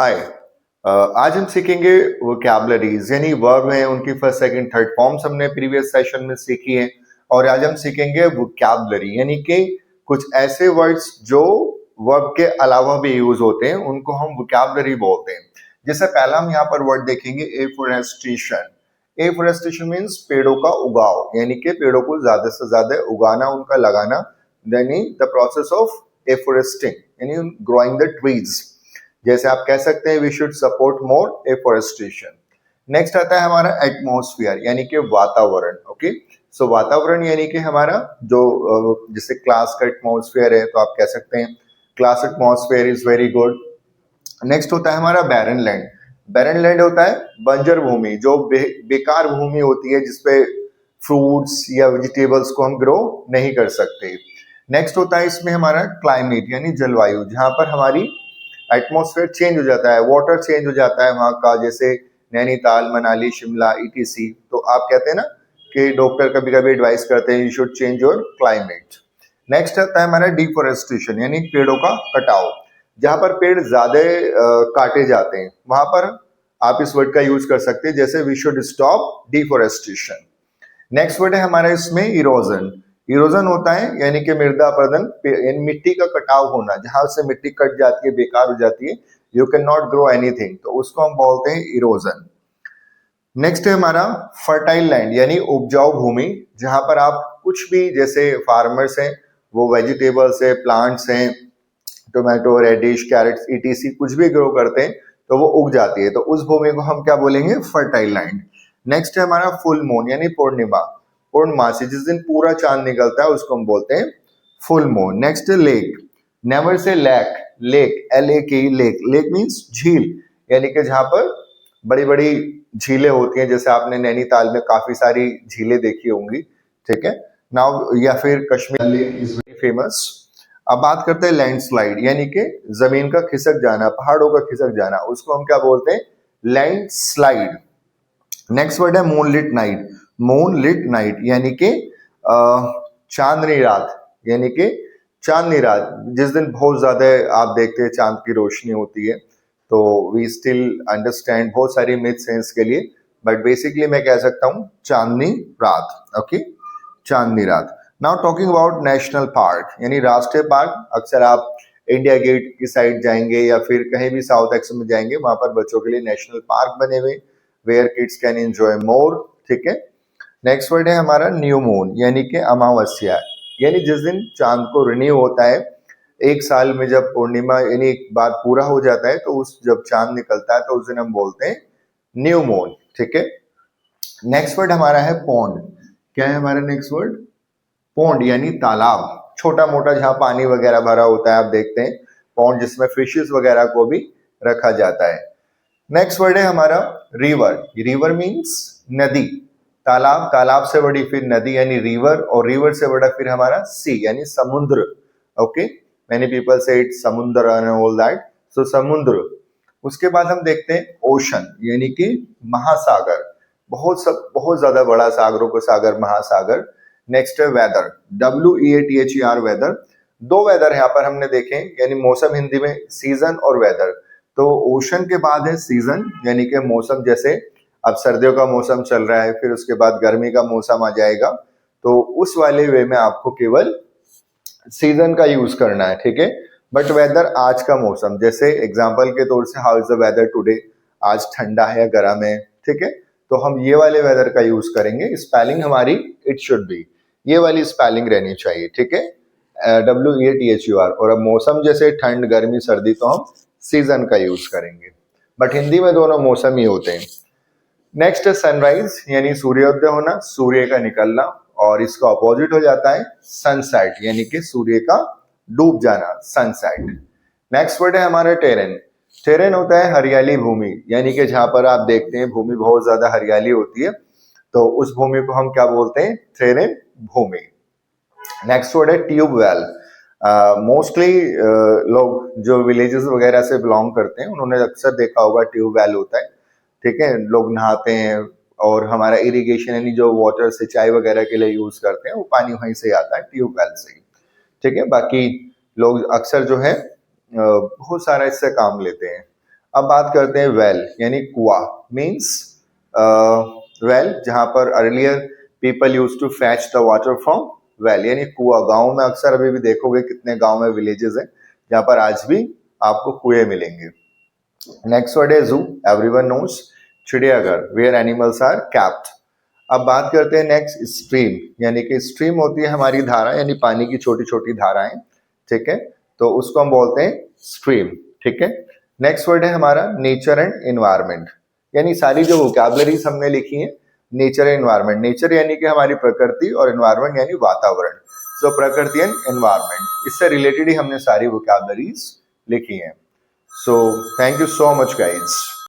हाय। आज हम सीखेंगे वोकैबुलरीज यानी वर्ब हैं उनकी फर्स्ट सेकंड थर्ड फॉर्म्स हमने प्रीवियस सेशन में सीखी हैं। और आज हम सीखेंगे वोकैबुलरी यानी कि कुछ ऐसे वर्ड्स जो वर्ब के अलावा भी यूज होते हैं उनको हम वोकैबुलरी बोलते हैं। जैसे पहला हम यहाँ पर वर्ड देखेंगे एफोरेस्टेशन। एफोरेस्टेशन मीन्स पेड़ों का उगाव यानी कि पेड़ों को ज्यादा से ज्यादा उगाना, उनका लगाना, यानी द प्रोसेस ऑफ एफोरेस्टिंग यानी ग्रोइंग द ट्रीज। जैसे आप कह सकते हैं we should support more afforestation. Next आता है हमारा एटमॉस्फेयर यानी कि वातावरण। ओके, सो वातावरण यानी कि हमारा जो जैसे क्लास का एटमॉस्फेयर है तो आप कह सकते हैं class atmosphere is very good. Next होता है हमारा बैरन लैंड। बैरन लैंड होता है बंजर भूमि, जो बेकार भूमि होती है जिसपे फ्रूट्स या वेजिटेबल्स को हम ग्रो नहीं कर सकते। नेक्स्ट होता है इसमें हमारा क्लाइमेट यानी जलवायु, जहां पर हमारी एटमॉस्फेयर चेंज हो जाता है, वाटर चेंज हो जाता है वहां का, जैसे नैनीताल, मनाली, शिमला, ईटीसी। तो आप कहते हैं ना कि डॉक्टर कभी कभी एडवाइस करते हैं you should change your climate. Next आता है हमारा डिफोरेस्टेशन यानी पेड़ों का कटाव। जहां पर पेड़ ज्यादा काटे जाते हैं वहां पर आप इस वर्ड का यूज कर सकते हैं, जैसे we should stop deforestation. Next word है हमारा इसमें इरोजन। इरोजन होता है यानी कि मृदा अपरदन, यानी मिट्टी का कटाव होना, जहां से मिट्टी कट जाती है, बेकार हो जाती है, you can not grow anything, तो उसको हम बोलते हैं इरोजन। नेक्स्ट है हमारा फर्टाइल लैंड यानी उपजाऊ भूमि, जहां पर आप कुछ भी, जैसे फार्मर्स हैं वो वेजिटेबल्स है, प्लांट्स हैं, टोमेटो, रेडिश, कैरेट्स, ईटीसी कुछ भी ग्रो करते हैं तो वो उग जाती है, तो उस भूमि को हम क्या बोलेंगे? Fertile land. नेक्स्ट है हमारा फुल मून यानी पूर्णिमा। पूर्णमासी, जिस दिन पूरा चांद निकलता है उसको हम बोलते हैं फुल मून। नेक्स्ट है lake. Never say lack, lake, LAK, lake. Lake means झील, यानी कि जहां पर बड़ी बड़ी झीलें होती हैं, जैसे आपने नैनीताल में काफी सारी झीलें देखी होंगी, ठीक है नाउ, या फिर Kashmir lake is very famous. अब बात करते हैं लैंडस्लाइड यानी कि जमीन का खिसक जाना, पहाड़ों का खिसक जाना, उसको हम क्या बोलते हैं? लैंडस्लाइड। नेक्स्ट वर्ड है मूनलिट नाइट। मूनलिट नाइट यानी कि चांदनी रात, यानी कि चांदनी रात जिस दिन बहुत ज्यादा आप देखते हैं चांद की रोशनी होती है। तो वी स्टिल अंडरस्टैंड, बहुत सारी मिथ्स हैं इसके लिए, बट बेसिकली मैं कह सकता हूँ चांदनी रात। ओके, चांदनी रात। Now talking about national park यानी राष्ट्रीय पार्क। अक्सर आप इंडिया गेट की साइड जाएंगे या फिर कहीं भी साउथ एक्शन में जाएंगे, वहां पर बच्चों के लिए नेशनल पार्क बने हुए where kids can enjoy more, ठीक है। नेक्स्ट वर्ड है हमारा न्यू मून यानी कि अमावस्या, यानी जिस दिन चांद को रिन्यू होता है एक साल में, जब पूर्णिमा यानी एक बार पूरा हो जाता है तो उस जब चांद निकलता है तो उस दिन हम बोलते हैं न्यू मून, ठीक है। नेक्स्ट वर्ड हमारा है पौंड। क्या है हमारा नेक्स्ट वर्ड? पौंड यानी तालाब, छोटा मोटा जहां पानी वगैरह भरा होता है, आप देखते हैं पौंड जिसमें फिशेस वगैरह को भी रखा जाता है। नेक्स्ट वर्ड है हमारा रिवर। रिवर मीन्स नदी, तालाब, तालाब से बड़ी फिर नदी यानी रिवर, और रिवर से बड़ा फिर हमारा सी यानी समुद्र। ओके, मैनी पीपल से इट समुद्र एंड ऑल दैट, सो समुद्र। उसके बाद हम देखते हैं ओशन यानी कि महासागर, बहुत ज्यादा बड़ा सागरों को सागर, महासागर। नेक्स्ट है वेदर, WEATHER, वेदर। दो वेदर यहाँ पर हमने देखे, यानी मौसम हिंदी में सीजन और वेदर। तो ओशन के बाद है सीजन यानी कि मौसम, जैसे अब सर्दियों का मौसम चल रहा है, फिर उसके बाद गर्मी का मौसम आ जाएगा, तो उस वाले वे में आपको केवल सीजन का यूज करना है, ठीक है। बट वेदर आज का मौसम, जैसे एग्जांपल के तौर से how is the weather today, आज ठंडा है या गर्म है, ठीक है, तो हम ये वाले वेदर का यूज करेंगे। स्पेलिंग हमारी इट शुड बी, ये वाली स्पेलिंग रहनी चाहिए, ठीक है, WEATHER। और अब मौसम जैसे ठंड, गर्मी, सर्दी, तो हम सीजन का यूज करेंगे, बट हिंदी में दोनों मौसम ही होते हैं। नेक्स्ट है सनराइज यानी सूर्योदय होना, सूर्य का निकलना, और इसका अपोजिट हो जाता है सनसेट यानी कि सूर्य का डूब जाना, सनसेट। नेक्स्ट वर्ड है हमारा टेरेन। टेरेन होता है हरियाली भूमि, यानी कि जहां पर आप देखते हैं भूमि बहुत ज्यादा हरियाली होती है, तो उस भूमि को हम क्या बोलते हैं? टेरेन भूमि। नेक्स्ट वर्ड है ट्यूबवेल। मोस्टली लोग जो विलेजेस वगैरह से बिलोंग करते हैं उन्होंने अक्सर देखा होगा ट्यूबवेल होता है, ठीक है, लोग नहाते हैं, और हमारा इरिगेशन यानी जो वाटर सिंचाई वगैरह के लिए यूज करते हैं वो पानी वहीं से आता है, ट्यूबवेल से ही, ठीक है। बाकी लोग अक्सर जो है बहुत सारा इससे काम लेते हैं। अब बात करते हैं वेल यानी कुआं मीन्स वेल जहां पर earlier people use to fetch the water from well यानी कुआं। गांव में अक्सर अभी भी देखोगे कितने गांव में विलेजेस हैं जहां पर आज भी आपको कुएं मिलेंगे। नेक्स्ट वर्ड है जू, एवरीवन नोस, चिड़ियाघर वेयर एनिमल्स आर कैप्ड। अब बात करते हैं नेक्स्ट स्ट्रीम यानी कि स्ट्रीम होती है हमारी धारा यानी पानी की छोटी छोटी धाराएं, ठीक है, तो उसको हम बोलते हैं स्ट्रीम, ठीक है। नेक्स्ट वर्ड है हमारा नेचर एंड एनवायरमेंट यानी सारी जो वोकैबुलरीज हमने लिखी है नेचर एंड एनवायरमेंट, नेचर यानी कि हमारी प्रकृति और एनवायरमेंट यानी वातावरण, सो प्रकृति एंड एनवायरमेंट इससे रिलेटेड ही हमने सारी वोकैबुलरीज लिखी हैं। So thank you so much guys.